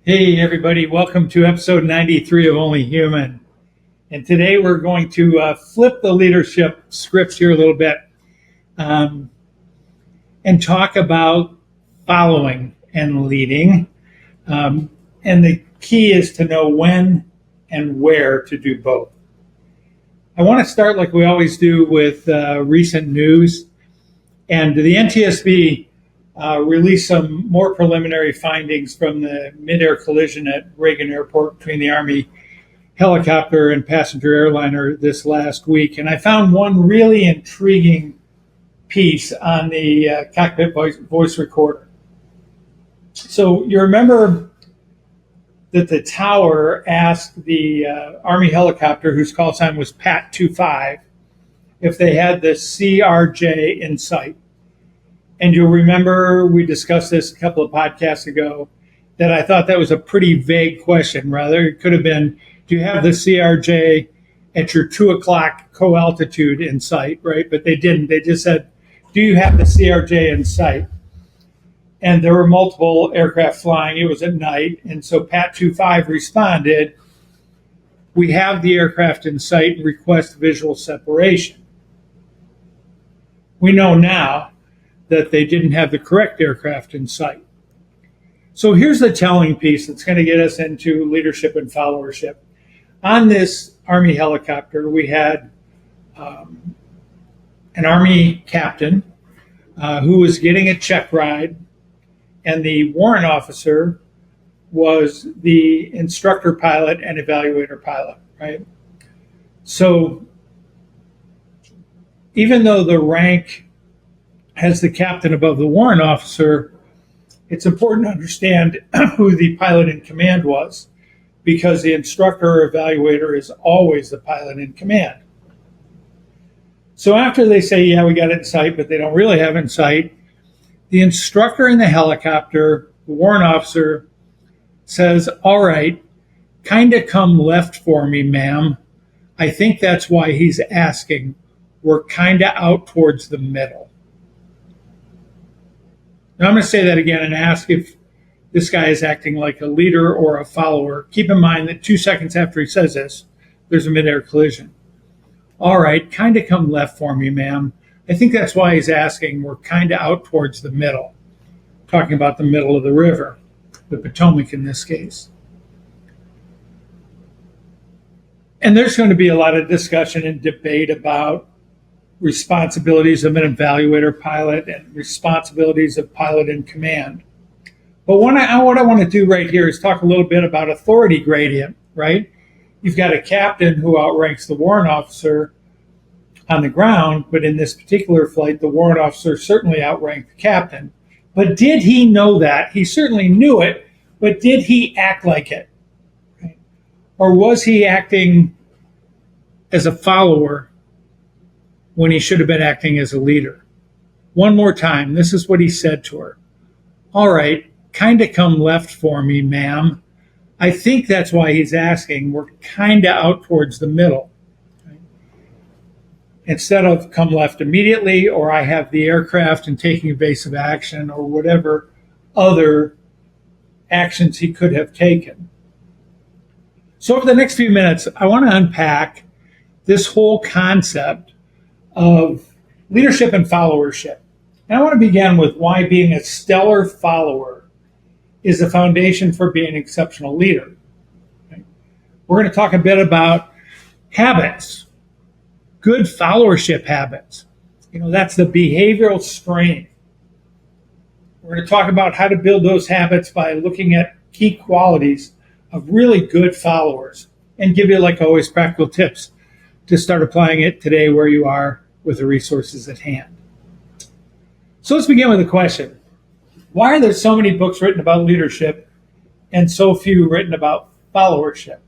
Hey everybody, welcome to episode 93 of Only Human. And today we're going to flip the leadership script here a little bit and talk about following and leading. And the key is to know when and where to do both. I want to start like we always do with recent news. And the NTSB released some more preliminary findings from the midair collision at Reagan Airport between the Army helicopter and passenger airliner this last week. And I found one really intriguing piece on the cockpit voice recorder. So you remember that the tower asked the Army helicopter, whose call sign was Pat 25, if they had the CRJ in sight. And you'll remember we discussed this a couple of podcasts ago, that I thought that was a pretty vague question. Rather, it could have been, do you have the CRJ at your 2 o'clock co-altitude in sight, right? But they didn't. They just said, do you have the CRJ in sight? And there were multiple aircraft flying. It was at night. And so Pat 25 responded, we have the aircraft in sight and request visual separation. We know now that they didn't have the correct aircraft in sight. So here's the telling piece that's going to get us into leadership and followership. On this Army helicopter, we had an Army captain who was getting a check ride, and the warrant officer was the instructor pilot and evaluator pilot, right? So even though the rank has the captain above the warrant officer, it's important to understand who the pilot in command was, because the instructor or evaluator is always the pilot in command. So after they say, yeah, we got it in sight, but they don't really have it in sight, the instructor in the helicopter, the warrant officer, says, all right, kind of come left for me, ma'am. I think that's why he's asking. We're kind of out towards the middle. Now I'm going to say that again and ask if this guy is acting like a leader or a follower. Keep in mind that 2 seconds after he says this, there's a midair collision. All right, kind of come left for me, ma'am. I think that's why he's asking. We're kind of out towards the middle. Talking about the middle of the river, the Potomac in this case. And there's going to be a lot of discussion and debate about responsibilities of an evaluator pilot and responsibilities of pilot in command. But what I want to do right here is talk a little bit about authority gradient, right? You've got a captain who outranks the warrant officer on the ground, but in this particular flight, the warrant officer certainly outranked the captain. But did he know that? He certainly knew it, but did he act like it? Right? Or was he acting as a follower when he should have been acting as a leader? One more time, this is what he said to her. All right, kind of come left for me, ma'am. I think that's why he's asking. We're kind of out towards the middle. Right? Instead of come left immediately, or I have the aircraft and taking evasive action, or whatever other actions he could have taken. So over the next few minutes, I want to unpack this whole concept of leadership and followership. And I want to begin with why being a stellar follower is the foundation for being an exceptional leader. Okay? We're going to talk a bit about habits, good followership habits. That's the behavioral strength. We're going to talk about how to build those habits by looking at key qualities of really good followers and give you, like always, practical tips to start applying it today where you are with the resources at hand. So let's begin with a question. Why are there so many books written about leadership and so few written about followership?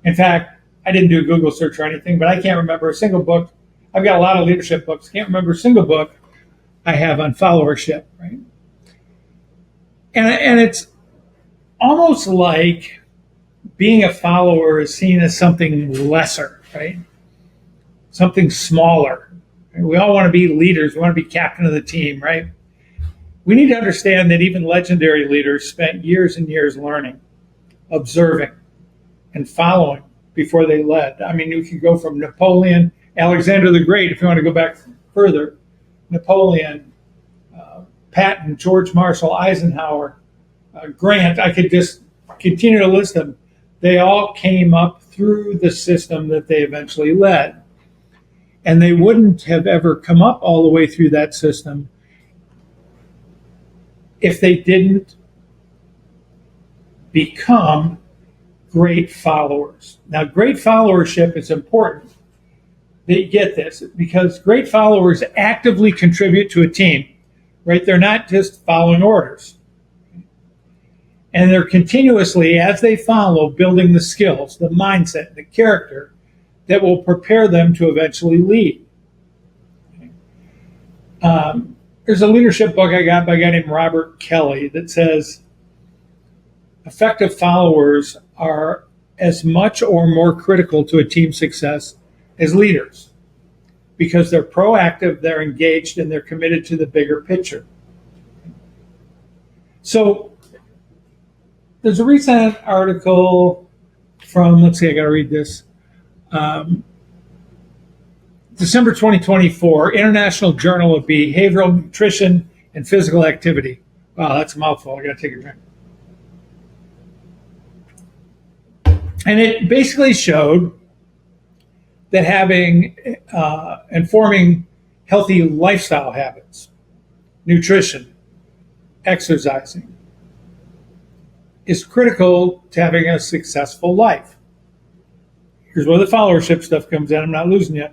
In fact, I didn't do a Google search or anything, but I can't remember a single book. I've got a lot of leadership books. Can't remember a single book I have on followership, right? And it's almost like being a follower is seen as something lesser, right? Something smaller. We all want to be leaders. We want to be captain of the team, right? We need to understand that even legendary leaders spent years and years learning, observing, and following before they led. I mean, you could go from Napoleon, Alexander the Great, if you want to go back further, Napoleon, Patton, George Marshall, Eisenhower, Grant. I could just continue to list them. They all came up through the system that they eventually led. And they wouldn't have ever come up all the way through that system if they didn't become great followers. Now, great followership is important that you get this, because great followers actively contribute to a team, right? They're not just following orders. And they're continuously, as they follow, building the skills, the mindset, the character that will prepare them to eventually lead. There's a leadership book I got by a guy named Robert Kelly that says effective followers are as much or more critical to a team's success as leaders, because they're proactive, they're engaged, and they're committed to the bigger picture. So there's a recent article from, let's see, I got to read this. December 2024, International Journal of Behavioral Nutrition and Physical Activity. Wow, that's a mouthful. I got to take a drink. And it basically showed that having and forming healthy lifestyle habits, nutrition, exercising, is critical to having a successful life. Here's where the followership stuff comes in. I'm not losing you.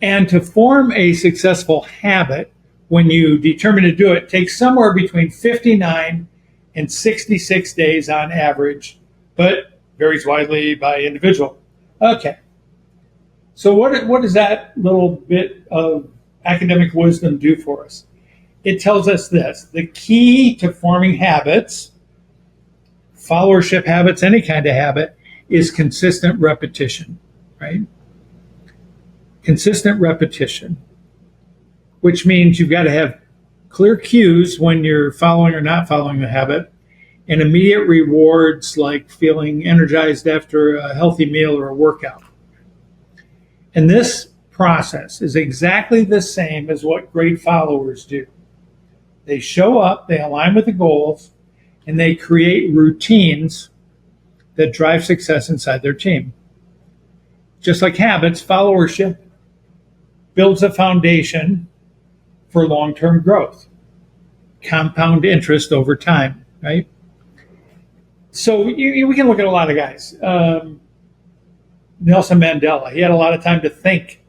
And to form a successful habit, when you determine to do it, takes somewhere between 59 and 66 days on average, but varies widely by individual. Okay. So what does that little bit of academic wisdom do for us? It tells us this: the key to forming habits, followership habits, any kind of habit, is consistent repetition, right? Consistent repetition, which means you've got to have clear cues when you're following or not following the habit, and immediate rewards like feeling energized after a healthy meal or a workout. And this process is exactly the same as what great followers do. They show up, they align with the goals, and they create routines that drive success inside their team. Just like habits, followership builds a foundation for long-term growth, compound interest over time, right? So we can look at a lot of guys. Nelson Mandela, he had a lot of time to think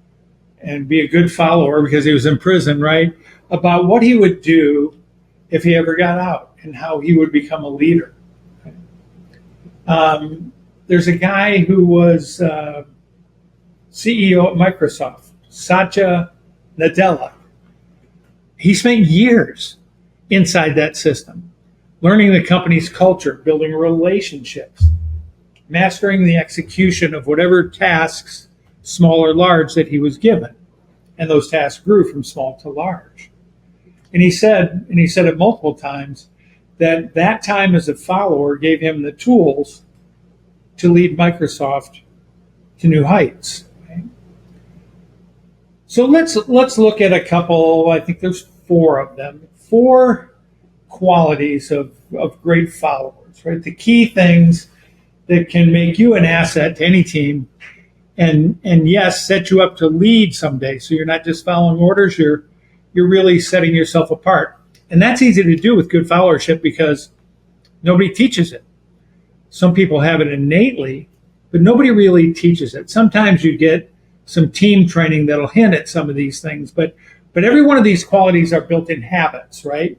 and be a good follower because he was in prison, right? About what he would do if he ever got out and how he would become a leader. There's a guy who was CEO at Microsoft, Satya Nadella. He spent years inside that system, learning the company's culture, building relationships, mastering the execution of whatever tasks, small or large, that he was given. And those tasks grew from small to large. And he said it multiple times, that time as a follower gave him the tools to lead Microsoft to new heights. Okay? So let's look at a couple. I think there's 4 of them. 4 qualities of great followers, right? The key things that can make you an asset to any team, and yes, set you up to lead someday. So you're not just following orders, you're really setting yourself apart. And that's easy to do with good followership because nobody teaches it. Some people have it innately, but nobody really teaches it. Sometimes you get some team training that'll hint at some of these things, but every one of these qualities are built in habits, right?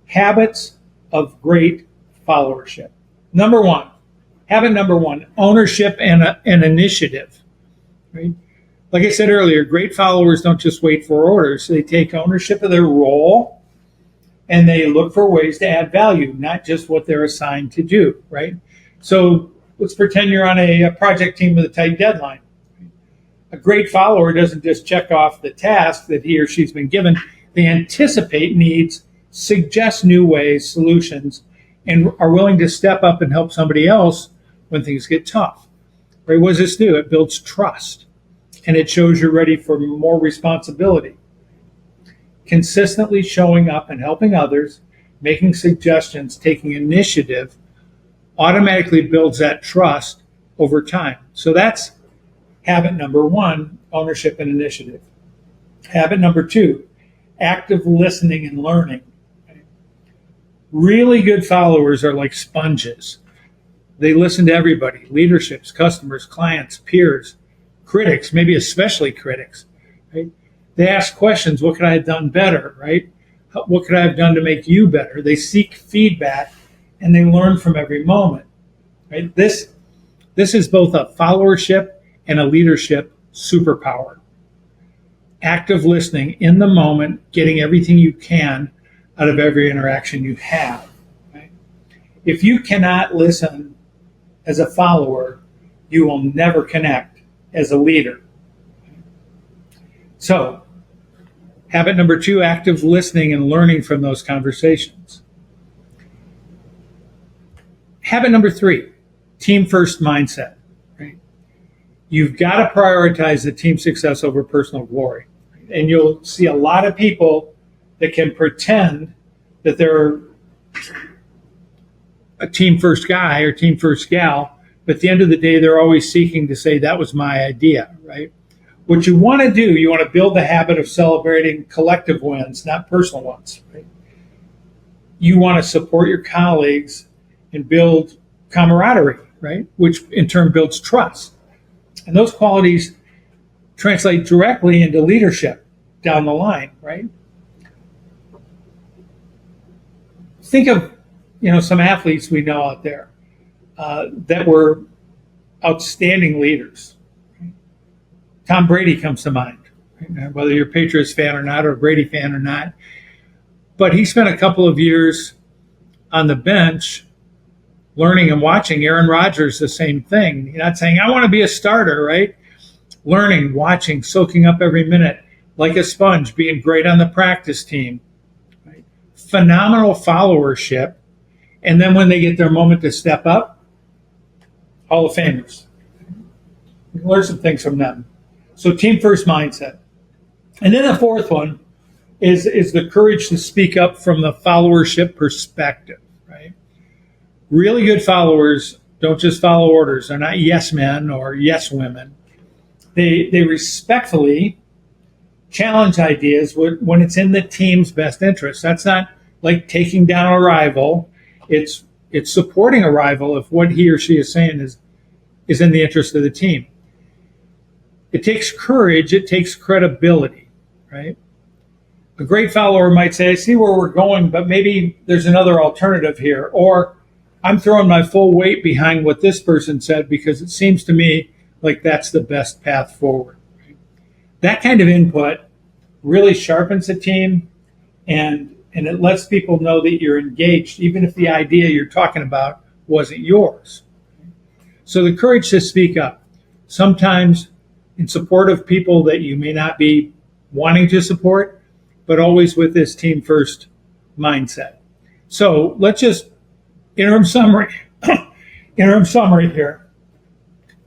Habits of great followership. Habit number one, ownership and initiative, right? Like I said earlier, great followers don't just wait for orders. They take ownership of their role and they look for ways to add value, not just what they're assigned to do, right? So let's pretend you're on a project team with a tight deadline. A great follower doesn't just check off the task that he or she's been given. They anticipate needs suggest new ways, solutions, and are willing to step up and help somebody else when things get tough. Right? What does this do? It builds trust, and it shows you're ready for more responsibility. Consistently showing up and helping others, making suggestions, taking initiative, automatically builds that trust over time. So that's habit number 1, ownership and initiative. Habit number 2, active listening and learning. Really good followers are like sponges. They listen to everybody, leaderships, customers, clients, peers, critics, maybe especially critics. Right? They ask questions, what could I have done better, right? What could I have done to make you better? They seek feedback and they learn from every moment. Right? This is both a followership and a leadership superpower. Active listening in the moment, getting everything you can out of every interaction you have. Right? If you cannot listen as a follower, you will never connect as a leader. So, habit number 2, active listening and learning from those conversations. Habit number 3, team first mindset. Right? You've got to prioritize the team success over personal glory. And you'll see a lot of people that can pretend that they're a team first guy or team first gal, but at the end of the day, they're always seeking to say, that was my idea, right? What you want to do, you want to build the habit of celebrating collective wins, not personal ones. Right? You want to support your colleagues and build camaraderie, right? Which in turn builds trust. And those qualities translate directly into leadership down the line, right? Think of, some athletes we know out there that were outstanding leaders. Tom Brady comes to mind, right? Whether you're a Patriots fan or not, or a Brady fan or not. But he spent a couple of years on the bench learning and watching. Aaron Rodgers, the same thing. You're not saying, I want to be a starter, right? Learning, watching, soaking up every minute, like a sponge, being great on the practice team. Right? Phenomenal followership. And then when they get their moment to step up, Hall of Famers. You can learn some things from them. So team first mindset. And then the fourth one is the courage to speak up from the followership perspective, right? Really good followers don't just follow orders. They're not yes men or yes women. They respectfully challenge ideas when it's in the team's best interest. That's not like taking down a rival. It's supporting a rival if what he or she is saying is in the interest of the team. It takes courage. It takes credibility, right? A great follower might say, I see where we're going, but maybe there's another alternative here. Or I'm throwing my full weight behind what this person said because it seems to me like that's the best path forward. Right? That kind of input really sharpens the team and it lets people know that you're engaged, even if the idea you're talking about wasn't yours. So the courage to speak up, sometimes in support of people that you may not be wanting to support, but always with this team first mindset. So let's just interim summary here.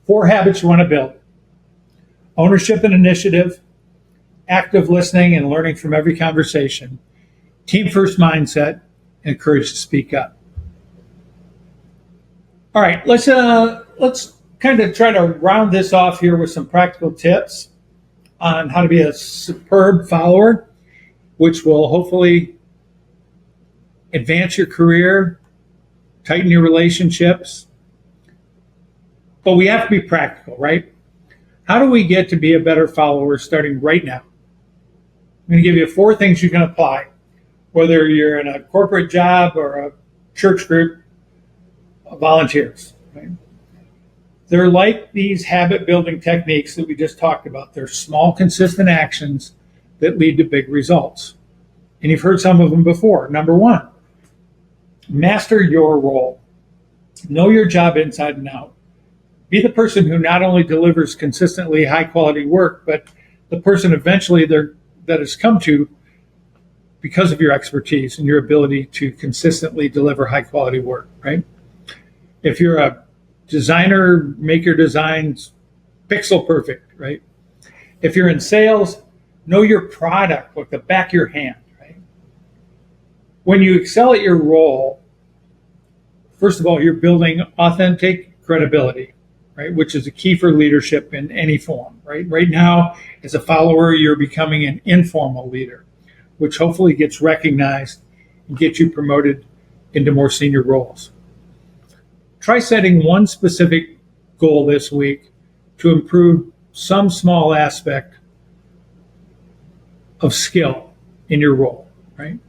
4 habits you want to build: ownership and initiative, active listening and learning from every conversation, team first mindset, and courage to speak up. All right, let's kind of try to round this off here with some practical tips on how to be a superb follower, which will hopefully advance your career, tighten your relationships. But we have to be practical, right? How do we get to be a better follower starting right now? I'm going to give you 4 things you can apply, whether you're in a corporate job or a church group of volunteers. Right? They're like these habit-building techniques that we just talked about. They're small, consistent actions that lead to big results. And you've heard some of them before. Number 1, master your role. Know your job inside and out. Be the person who not only delivers consistently high-quality work, but the person eventually that has come to because of your expertise and your ability to consistently deliver high quality work, right? If you're a designer, make your designs pixel perfect, right? If you're in sales, know your product like the back of your hand, right? When you excel at your role, first of all, you're building authentic credibility, right? Which is a key for leadership in any form, right? Right now, as a follower, you're becoming an informal leader, which hopefully gets recognized and gets you promoted into more senior roles. Try setting one specific goal this week to improve some small aspect of skill in your role, right?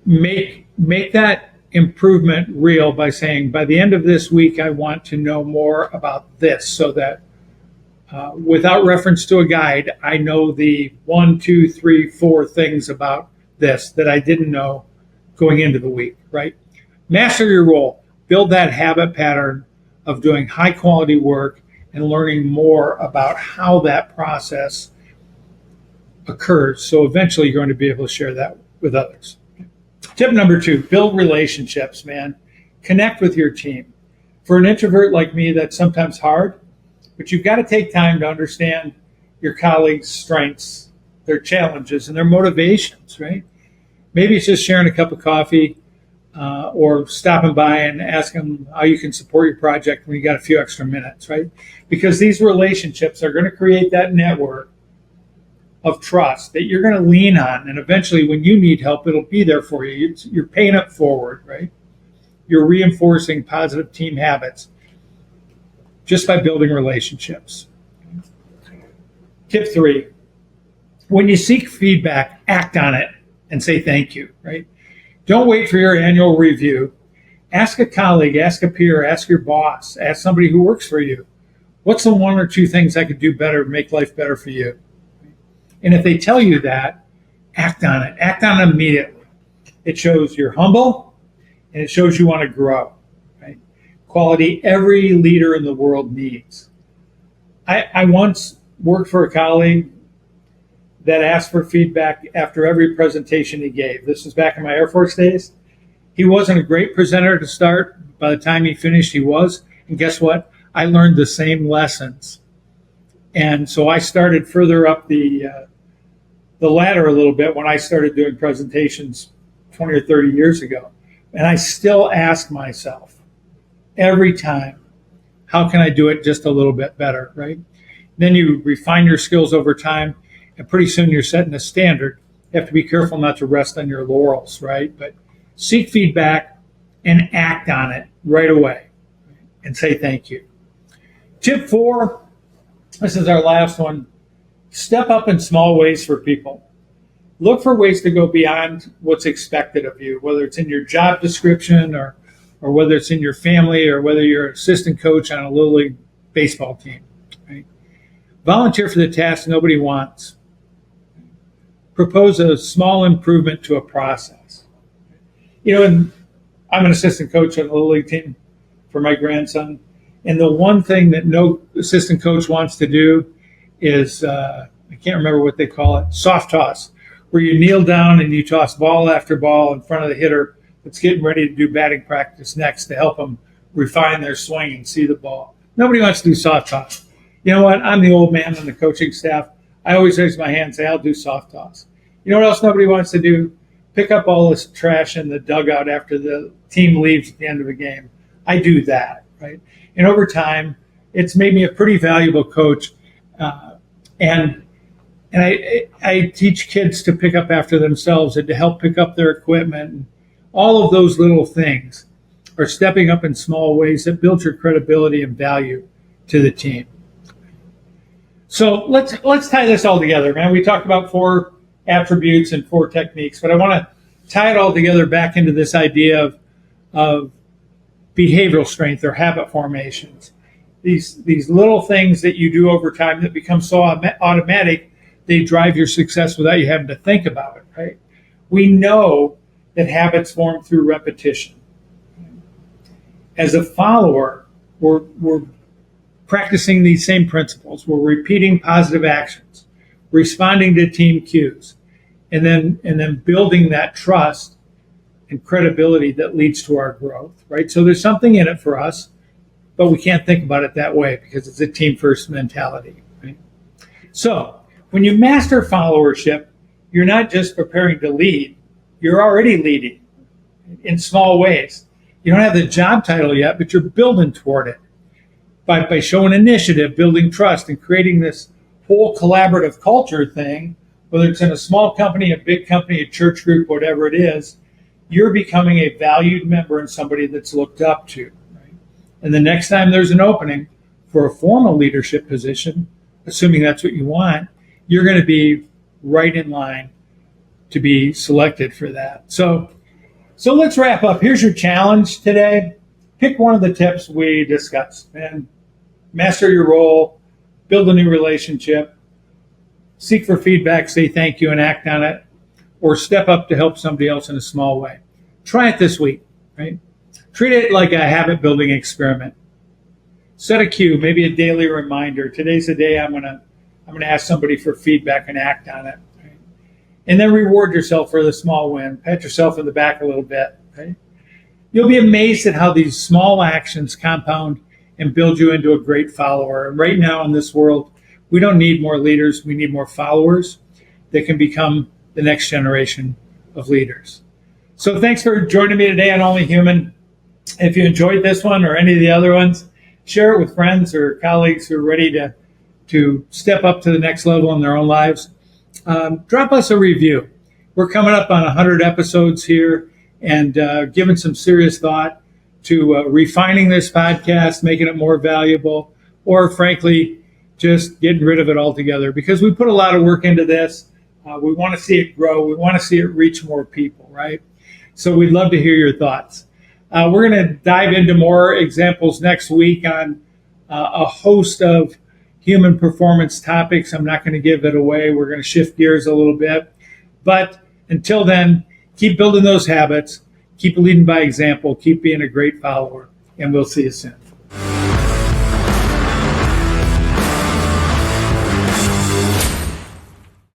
Make that improvement real by saying, by the end of this week, I want to know more about this, so that without reference to a guide, I know the 1, 2, 3, 4 things about this that I didn't know going into the week, right? Master your role. Build that habit pattern of doing high quality work and learning more about how that process occurs. So eventually you're going to be able to share that with others. Tip number 2, build relationships, man. Connect with your team. For an introvert like me, that's sometimes hard, but you've got to take time to understand your colleagues' strengths, their challenges, and their motivations, right? Maybe it's just sharing a cup of coffee or stopping by and asking them how you can support your project when you got a few extra minutes, right? Because these relationships are going to create that network of trust that you're going to lean on. And eventually, when you need help, it'll be there for you. You're paying it forward, right? You're reinforcing positive team habits just by building relationships. Tip 3, when you seek feedback, act on it and say thank you, right? Don't wait for your annual review. Ask a colleague, ask a peer, ask your boss, ask somebody who works for you. What's the 1 or 2 things I could do better to make life better for you? And if they tell you that, act on it. Act on it immediately. It shows you're humble and it shows you want to grow, right? Quality every leader in the world needs. I once worked for a colleague that asked for feedback after every presentation he gave. This was back in my Air Force days. He wasn't a great presenter to start. By the time he finished, he was. And guess what? I learned the same lessons. And so I started further up the ladder a little bit when I started doing presentations 20 or 30 years ago. And I still ask myself every time, how can I do it just a little bit better, right? Then you refine your skills over time, and pretty soon you're setting a standard. You have to be careful not to rest on your laurels, right? But seek feedback and act on it right away and say thank you. Tip 4, this is our last one. Step up in small ways for people. Look for ways to go beyond what's expected of you, whether it's in your job description or whether it's in your family or whether you're an assistant coach on a Little League baseball team. Right? Volunteer for the task nobody wants. Propose a small improvement to a process. You know, and I'm an assistant coach on a Little League team for my grandson. And the one thing that no assistant coach wants to do is, I can't remember what they call it, soft toss, where you kneel down and you toss ball after ball in front of the hitter that's getting ready to do batting practice next to help them refine their swing and see the ball. Nobody wants to do soft toss. You know what? I'm the old man on the coaching staff. I always raise my hand and say, I'll do soft toss. You know what else nobody wants to do? Pick up all this trash in the dugout after the team leaves at the end of the game. I do that, right? And over time, it's made me a pretty valuable coach. And I teach kids to pick up after themselves and to help pick up their equipment. And all of those little things are stepping up in small ways that build your credibility and value to the team. So let's tie this all together, man. We talked about 4 attributes and 4 techniques, but I want to tie it all together back into this idea of behavioral strength or habit formations. These little things that you do over time that become so automatic, they drive your success without you having to think about it, right? We know that habits form through repetition. As a follower, we're practicing these same principles. We're repeating positive actions, responding to team cues, and then building that trust and credibility that leads to our growth, right? So there's something in it for us, but we can't think about it that way because it's a team first mentality, right? So when you master followership, you're not just preparing to lead, you're already leading in small ways. You don't have the job title yet, but you're building toward it by showing initiative, building trust, and creating this whole collaborative culture thing, whether it's in a small company, a big company, a church group, whatever it is. You're becoming a valued member and somebody that's looked up to, right? And the next time there's an opening for a formal leadership position, assuming that's what you want, you're going to be right in line to be selected for that. So let's wrap up. Here's your challenge today. Pick one of the tips we discussed and master your role, build a new relationship, seek for feedback, say thank you and act on it, or step up to help somebody else in a small way. Try it this week, right? Treat it like a habit building experiment. Set a cue, maybe a daily reminder. Today's the day I'm gonna ask somebody for feedback and act on it. Right? And then reward yourself for the small win. Pat yourself in the back a little bit. Right? You'll be amazed at how these small actions compound and build you into a great follower. And right now in this world, we don't need more leaders. We need more followers that can become the next generation of leaders. So thanks for joining me today on Only Human. If you enjoyed this one or any of the other ones, share it with friends or colleagues who are ready to step up to the next level in their own lives. Drop us a review. We're coming up on 100 episodes here and giving some serious thought to refining this podcast, making it more valuable, or frankly, just getting rid of it altogether because we put a lot of work into this. We want to see it grow. We want to see it reach more people, right? So we'd love to hear your thoughts. We're going to dive into more examples next week on a host of human performance topics. I'm not going to give it away. We're going to shift gears a little bit. But until then, keep building those habits. Keep leading by example. Keep being a great follower. And we'll see you soon.